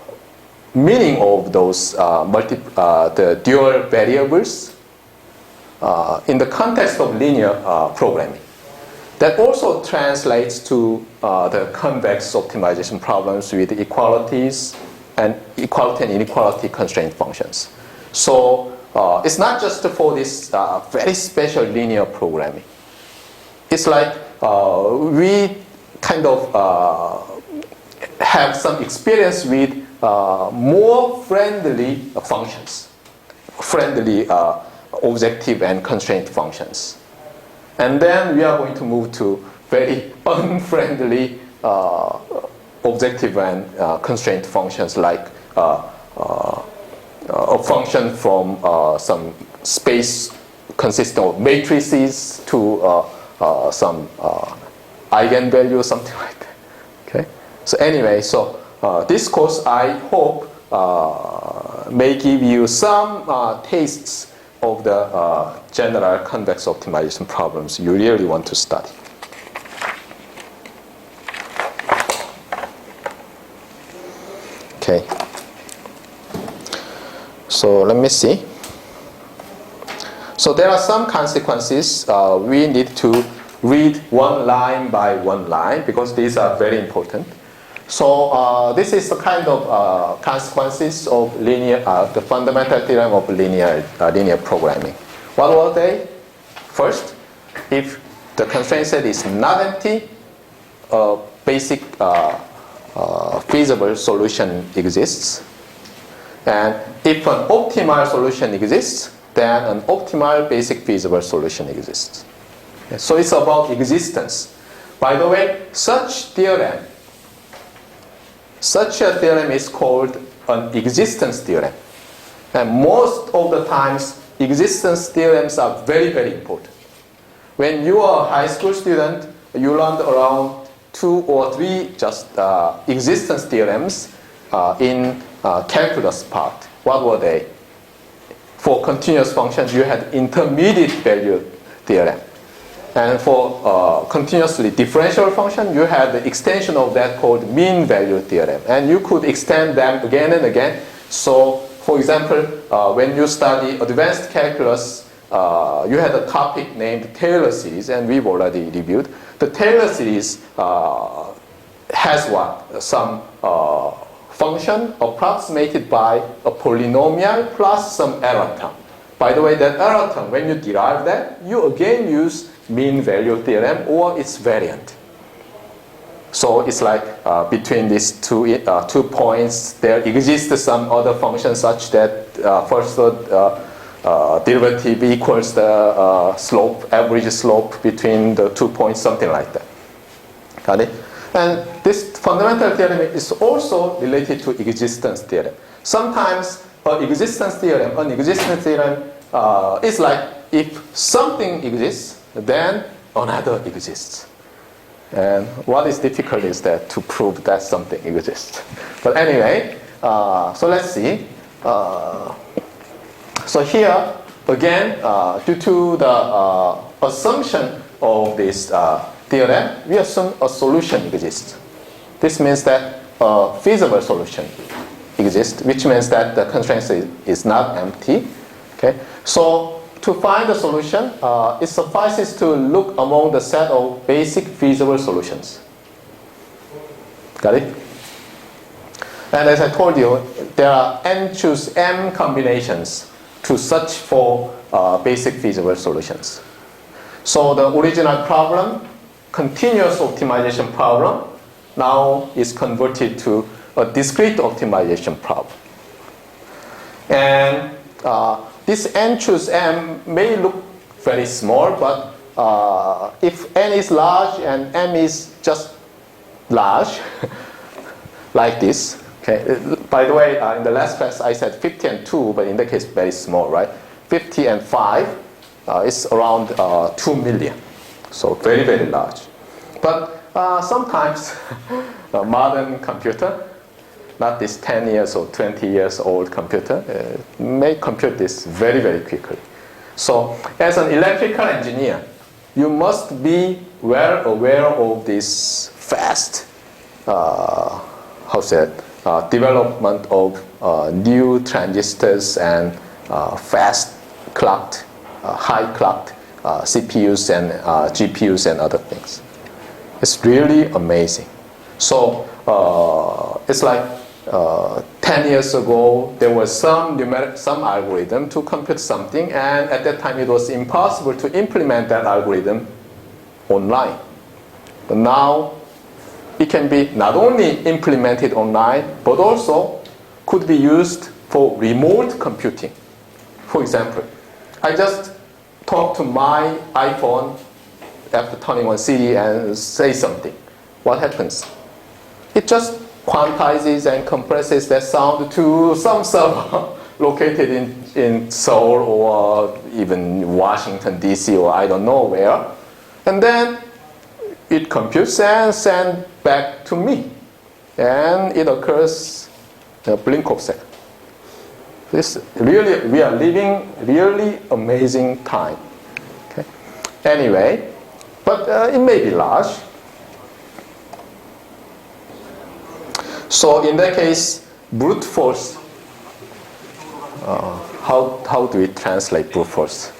meaning of those the dual variables in the context of linear programming. That also translates to the convex optimization problems with equalities and equality and inequality constraint functions. So it's not just for this very special linear programming. It's like we kind of have some experience with more friendly functions, friendly objective and constraint functions. And then we are going to move to very unfriendly objective and constraint functions, like a function from some space consisting of matrices to some eigenvalue, something like that. Okay. So anyway, so this course, I hope, may give you some tastes of the general convex optimization problems you really want to study. Okay. So let me see. So there are some consequences. We need to read one line by one line because these are very important. So this is the kind of consequences of linear, the fundamental theorem of linear programming. What were they? First, if the constraint set is not empty, a basic feasible solution exists. And if an optimal solution exists, then an optimal basic feasible solution exists. So it's about existence. By the way, such a theorem is called an existence theorem. And most of the times, existence theorems are very, very important. When you are a high school student, you learned around 2 or 3 just existence theorems in calculus part. What were they? For continuous functions, you had intermediate value theorem. And for continuously differential function, you had the extension of that called mean value theorem. And you could extend them again and again. So, for example, when you study advanced calculus, you had a topic named Taylor series, and we've already reviewed. The Taylor series has what? Some function approximated by a polynomial plus some error term. By the way, that error term, when you derive that, you again use mean value theorem or its variant. So it's like between these two points, there exists some other function such that first derivative equals the slope, average slope between the 2 points, something like that. Got it? And this fundamental theorem is also related to existence theorem. Sometimes an existence theorem is like if something exists, then another exists. And what is difficult is that to prove that something exists. But anyway, so let's see. So here, again, due to the assumption of this theorem, we assume a solution exists. This means that a feasible solution exists, which means that the constraint is not empty. Okay? So to find a solution, it suffices to look among the set of basic feasible solutions. Got it? And as I told you, there are n choose m combinations to search for basic feasible solutions. So the original problem, continuous optimization problem, now is converted to a discrete optimization problem. And this n choose m may look very small, but if n is large and m is just large, like this. Okay. By the way, in the last class I said 50 and 2, but in that case very small, right? 50 and 5 is around 2 million. So very, very large. But sometimes a modern computer, not this 10 years or 20 years old computer, may compute this very, very quickly. So as an electrical engineer, you must be well aware of this fast development of new transistors and fast clocked, high clocked CPUs and GPUs and other things. It's really amazing. So it's like 10 years ago there was some algorithm to compute something, and at that time it was impossible to implement that algorithm online. But now it can be not only implemented online, but also could be used for remote computing. For example, I just talk to my iPhone after turning on CD and say something. What happens? It just quantizes and compresses that sound to some server located in Seoul or even Washington, D.C. or I don't know where. And then it computes and sends back to me. And it occurs in a blink of a second. We are living really amazing time. Okay? Anyway, but it may be large. So in that case, brute force, how do we translate brute force?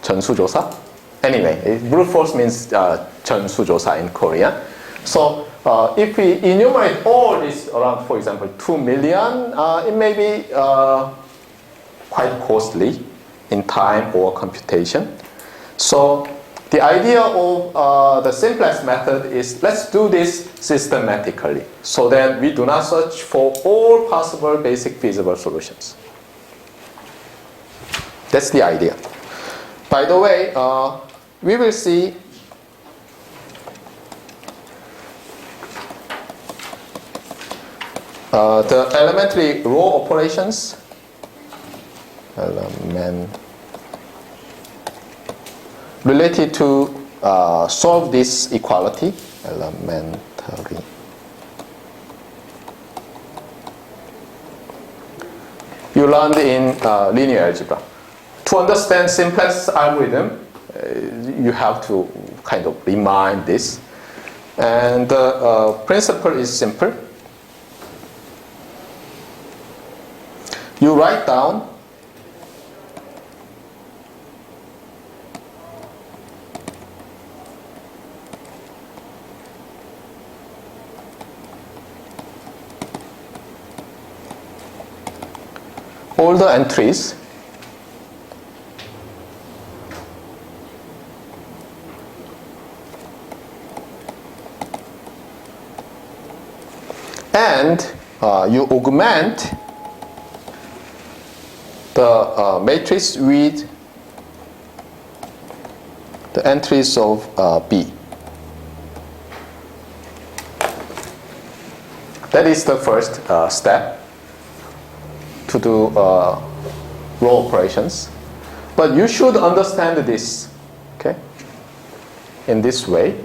전수조사? Anyway, brute force means 전수조사 in Korean. So if we enumerate all this around, for example, 2 million, it may be quite costly in time or computation. So the idea of the simplex method is let's do this systematically so that we do not search for all possible basic feasible solutions. That's the idea. By the way, we will see the elementary row operations. Related to solve this equality, elementary. You learned in linear algebra. To understand simplex algorithm, you have to kind of remind this. And the principle is simple. You write down all the entries and you augment the matrix with the entries of B. That is the first step to do row operations. But you should understand this, okay, in this way.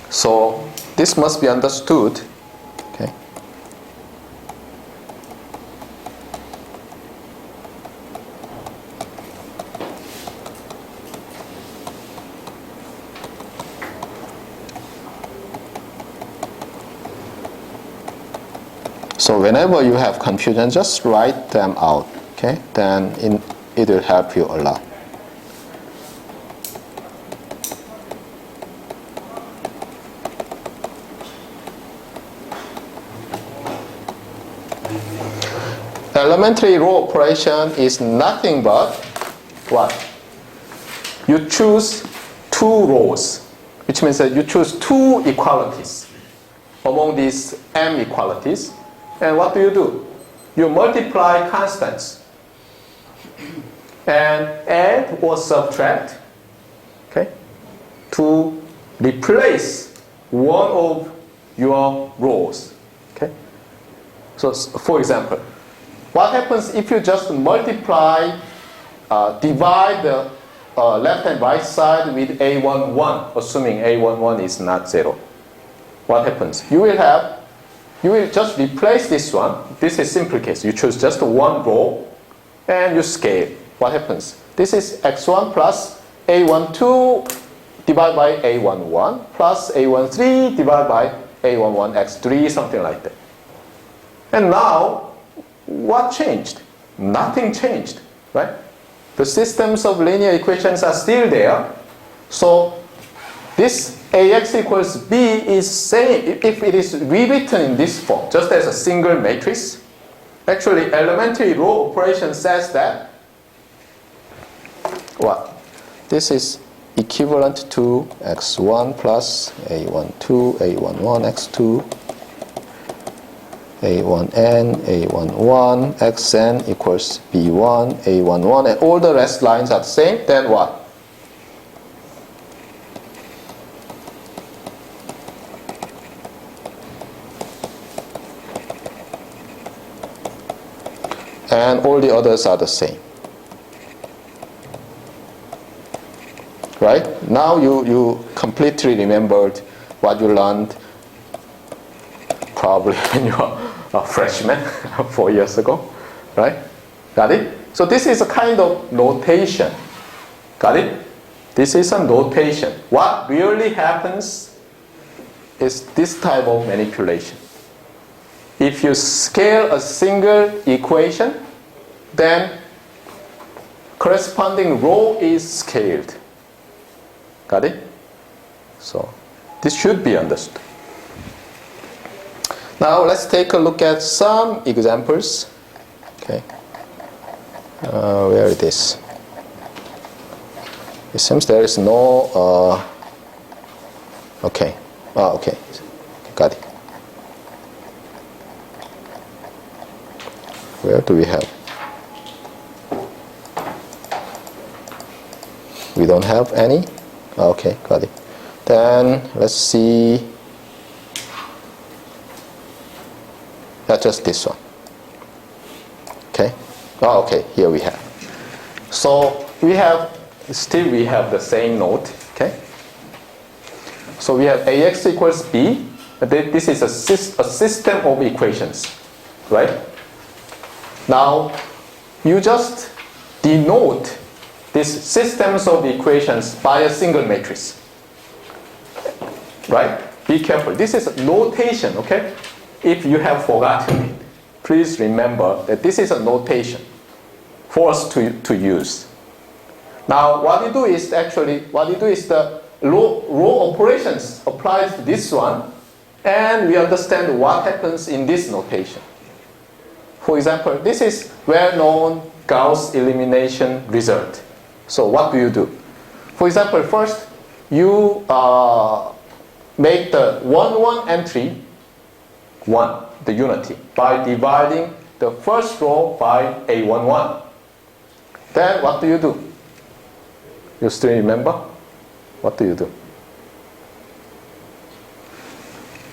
So this must be understood, okay. So whenever you have confusion, just write them out, okay? Then it will help you a lot. Elementary row operation is nothing but what? You choose two rows, which means that you choose two equalities among these m equalities. And what do? You multiply constants. and add or subtract, okay, to replace one of your rows. Okay. So, for example, what happens if you just multiply, divide the left and right side with A11, assuming A11 is not 0? What happens? You will just replace this one. This is simple case. You choose just one row and you scale. What happens? This is x1 plus A12 divided by A11 plus A13 divided by A11 x3, something like that. And now, what changed? Nothing changed, right? The systems of linear equations are still there. So this AX equals B is same if it is rewritten in this form, just as a single matrix. Actually, elementary row operation says that what? This is equivalent to x1 plus a12, a11, x2, a1n, a11, xn equals b1, a11, and all the rest lines are the same. Then what? And all the others are the same. Right? Now you completely remembered what you learned probably when you were a freshman 4 years ago. Right? Got it? So this is a kind of notation. Got it? This is a notation. What really happens is this type of manipulation. If you scale a single equation, then corresponding row is scaled. Got it? So this should be understood. Now let's take a look at some examples. Okay. Where it is? It seems there is no. Okay. Okay. Got it. Where do we have? We don't have any? Okay, got it. Then let's see. Just this one. Okay. Okay, here we have. So we have the same note. Okay. So we have AX equals B. This is a system of equations, right? Now, you just denote these systems of equations by a single matrix. Right? Be careful. This is notation, okay? If you have forgotten it, please remember that this is a notation for us to use. Now, what you do is the row operations applied to this one, and we understand what happens in this notation. For example, this is well-known Gauss elimination result. So what do? For example, first you make the 1, entry 1, the unity, by dividing the first row by A11. Then what do? You still remember? What do?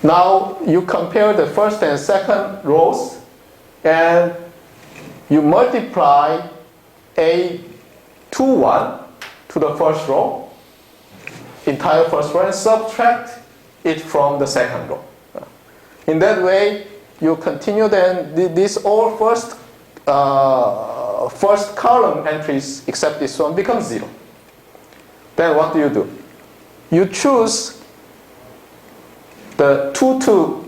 Now you compare the first and second rows, and you multiply A21 to the first row, entire first row, and subtract it from the second row. In that way, you continue, then these all first column entries except this one become 0. Then what do? You choose the 2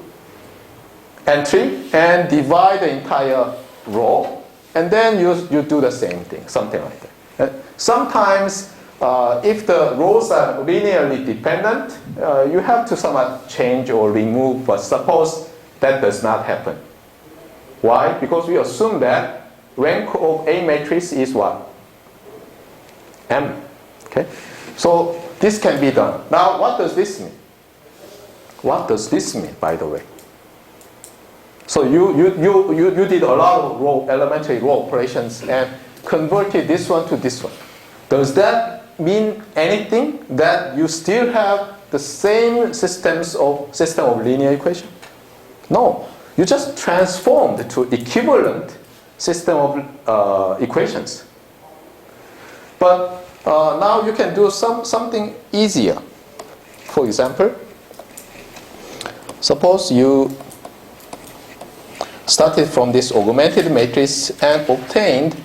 entry and divide the entire row, and then you do the same thing, something like that. Sometimes, if the rows are linearly dependent, you have to somewhat change or remove, but suppose that does not happen. Why? Because we assume that rank of A matrix is what? M. Okay? So this can be done. Now, what does this mean? What does this mean, by the way? So you did a lot of elementary row operations, and converted this one to this one. Does that mean anything? That you still have the same system of linear equation? No. You just transformed to equivalent system of equations. But now you can do something easier. For example, suppose you started from this augmented matrix and obtained,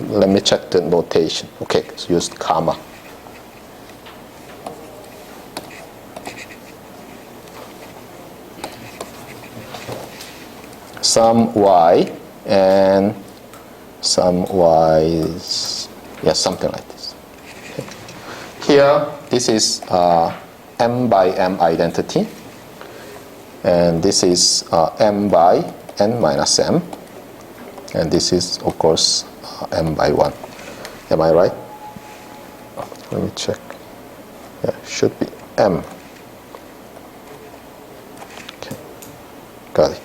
let me check the notation. Okay, so use comma. Some y and some y's, yeah, something like this. Okay. Here, this is m by m identity, and this is m by n minus m, and this is, of course, m by 1. Am I right? Let me check. Yeah, should be m. Okay, got it.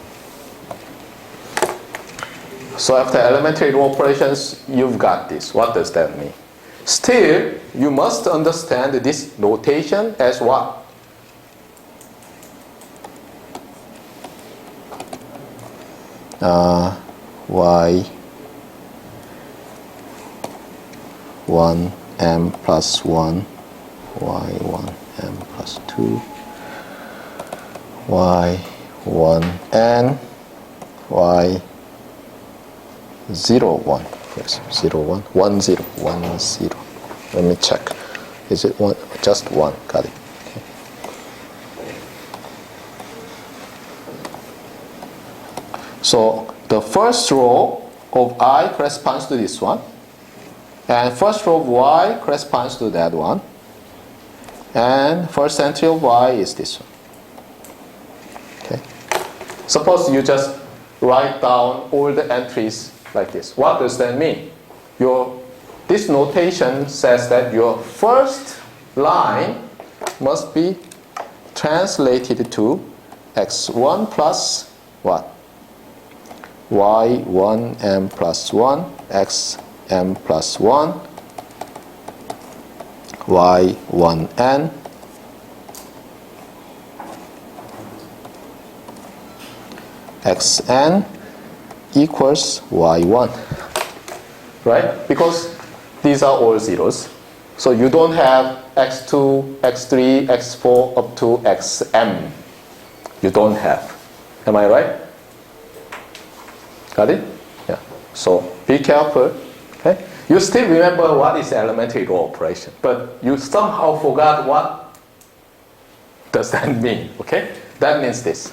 So after elementary row operations, you've got this. What does that mean? Still, you must understand this notation as what? Y 1 m plus 1, y 1 m plus 2, y 1 n, y 0 1. Yes, 0 1 1 0 1 0. Let me check. Is it one? Just one. Got it. Okay. So the first row of I corresponds to this one, and first row of Y corresponds to that one, and first entry of Y is this one. Okay. Suppose you just write down all the entries like this. What does that mean? This notation says that your first line must be translated to x1 plus what? y1 m plus 1, x m plus 1, y1 n, xn equals y1, right? Because these are all zeros, so you don't have x2, x3, x4 up to xm. You don't have. Am I right? Got it? Yeah. So be careful. Okay. You still remember what is elementary row operation, but you somehow forgot what does that mean. Okay? That means this.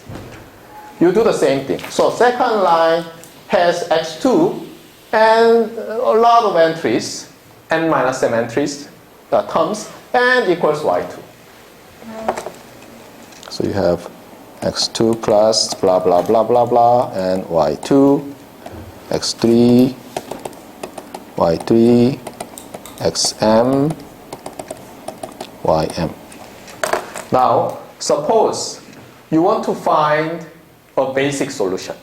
You do the same thing. So second line has x2 and a lot of entries, n minus m entries, terms, and equals y2. So you have x2 plus blah blah blah blah blah and y2, x3, y3, xm, ym. Now, suppose you want to find a basic solution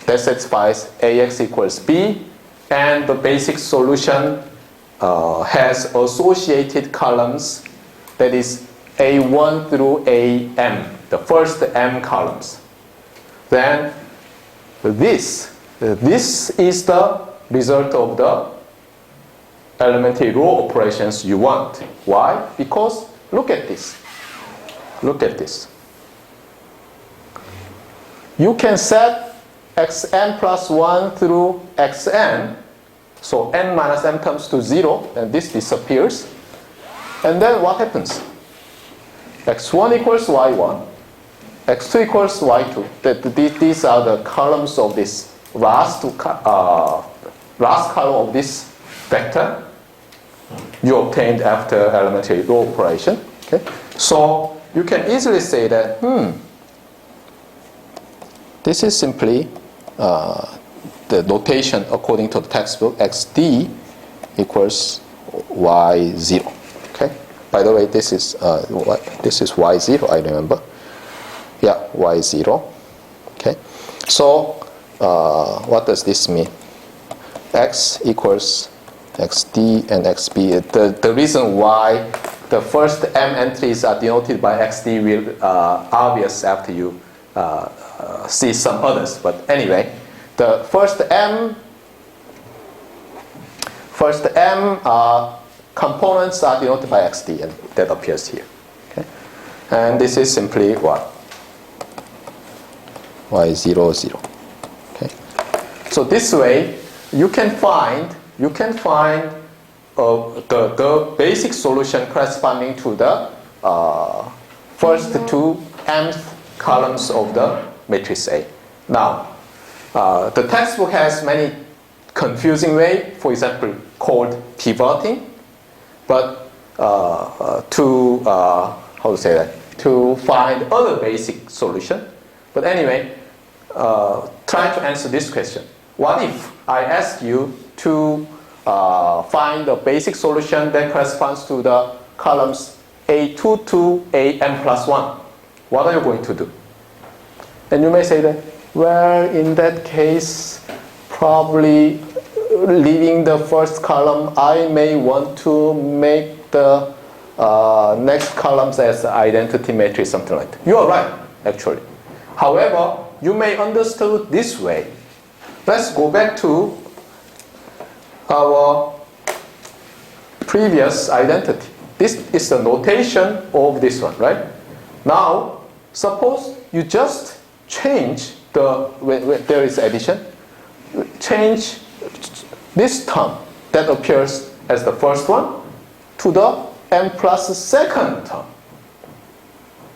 that satisfies ax equals b, and the basic solution has associated columns, that is a1 through am, the first m columns. Then this is the result of the elementary row operations you want. Why? Because look at this. Look at this. You can set xn plus 1 through xn, so n minus m comes to 0, and this disappears. And then what happens? x1 equals y1, x2 equals y2. These are the columns of this last column of this vector you obtained after elementary row operation. Okay? So you can easily say that, this is simply the notation according to the textbook, xd equals y0. Okay. By the way, this is y0. I remember. Yeah, y0. Okay. So what does this mean? X equals xd and xb. The reason why the first m entries are denoted by xd will obvious after you see some others. But anyway, the first m components are denoted by xd, and that appears here. Okay? And this is simply what? y0, 0. Okay? So this way, you can find the basic solution corresponding to the first two mth columns of the matrix A. Now, the textbook has many confusing way, for example, called pivoting, but to find other basic solution. But anyway, try to answer this question. What if I ask you to find the basic solution that corresponds to the columns A2 to AM plus 1? What are you going to do? And you may say that, well, in that case, probably leaving the first column, I may want to make the next columns as identity matrix, something like that. You are right, actually. However, you may understand this way. Let's go back to our previous identity. This is the notation of this one, right? Now, suppose you just change when there is addition, change this term that appears as the first one to the m plus second term.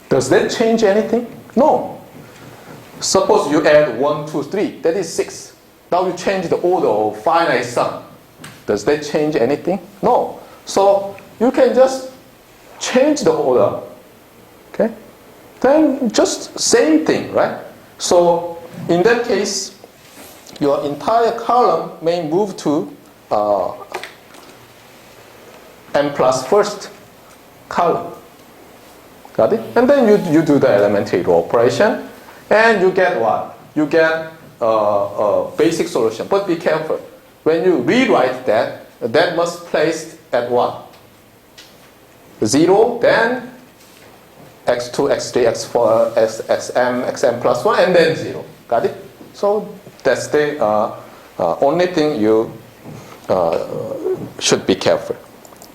Does that change anything? No. Suppose you add 1, 2, 3, that is 6. Now you change the order of finite sum. Does that change anything? No. So you can just change the order. Okay? Then just same thing, right? So in that case, your entire column may move to m plus first column. Got it? And then you do the elementary row operation, and you get what? You get a basic solution. But be careful. When you rewrite that, that must place at what? 0, then x2, x3, x4, xm, xm plus 1, and then 0. Got it? So that's the only thing you should be careful.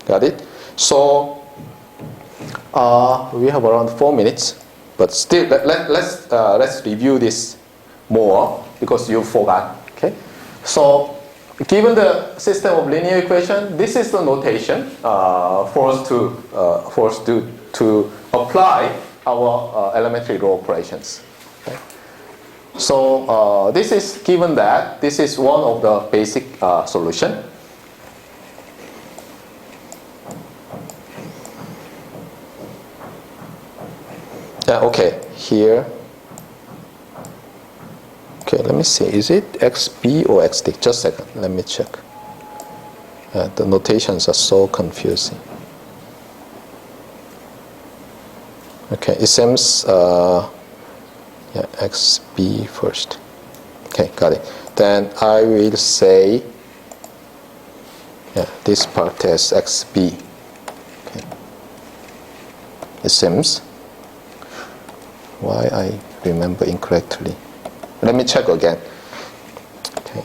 Got it? So we have around 4 minutes, but still let's review this more because you forgot. Okay? So given the system of linear equation, this is the notation for us to apply our elementary row operations. Okay? So this is given that this is one of the basic solution. Okay, here. Okay, let me see. Is it XB or XD? Just a second. Let me check. The notations are so confusing. Okay, it seems XB first. Okay, got it. Then I will say this part as XB. Okay. It seems. Why I remember incorrectly. Let me check again. Okay.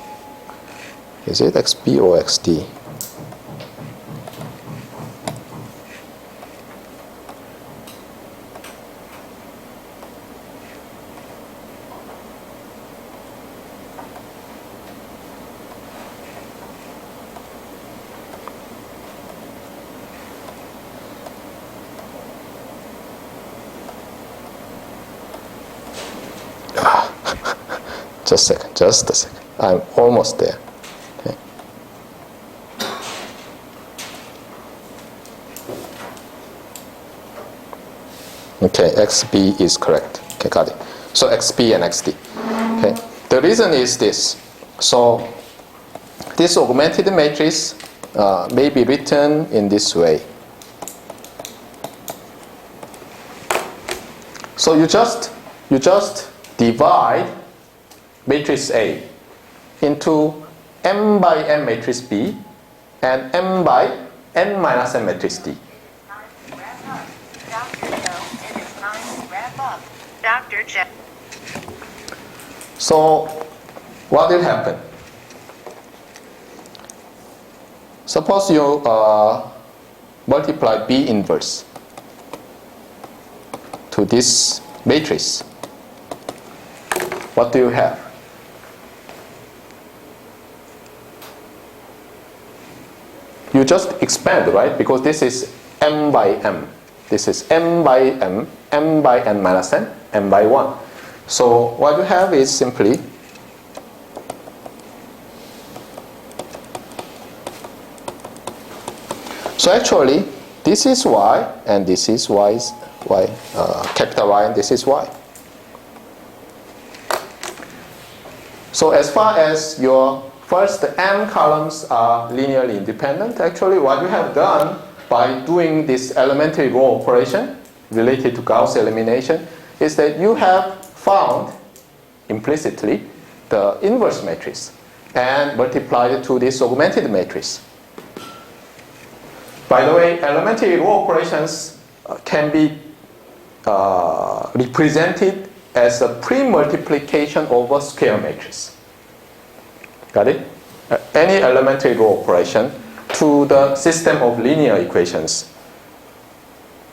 Is it XB or XD? Just a second. I'm almost there. Okay. Okay, XB is correct. Okay, got it. So XB and XD. Okay. The reason is this. So this augmented matrix may be written in this way. So you just divide matrix A into m by n matrix B and m by n minus n matrix D. Dr. Jeff. So what will happen? Suppose you multiply B inverse to this matrix. What do you have? You just expand, right? Because this is m by m. This is m by m, m by n minus n, m by 1. So what you have is simply so actually this is y and this is y, capital Y and this is y. So as far as your first m columns are linearly independent, actually what you have done by doing this elementary row operation related to Gauss elimination is that you have found implicitly the inverse matrix and multiplied it to this augmented matrix. By the way, elementary row operations can be represented as a pre-multiplication over square matrix. Got it? Any elementary row operation to the system of linear equations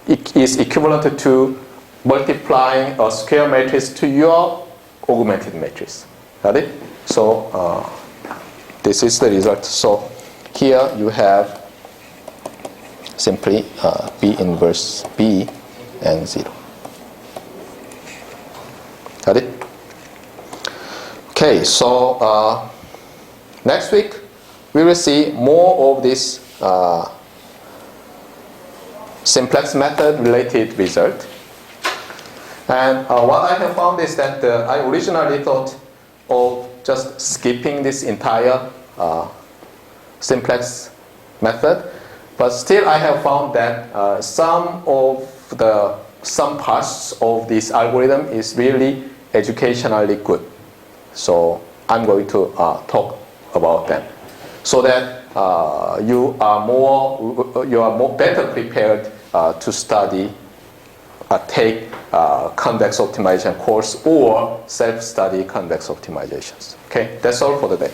is equivalent to multiplying a square matrix to your augmented matrix. Got it? So this is the result. So here you have simply B inverse B and 0. Got it? Okay, so next week we will see more of this simplex method related result. And what I have found is that I originally thought of just skipping this entire simplex method, but still I have found that some parts of this algorithm is really educationally good. So I'm going to talk about them so that you are more better prepared to study, take convex optimization course or self-study convex optimizations. Okay, that's all for the day.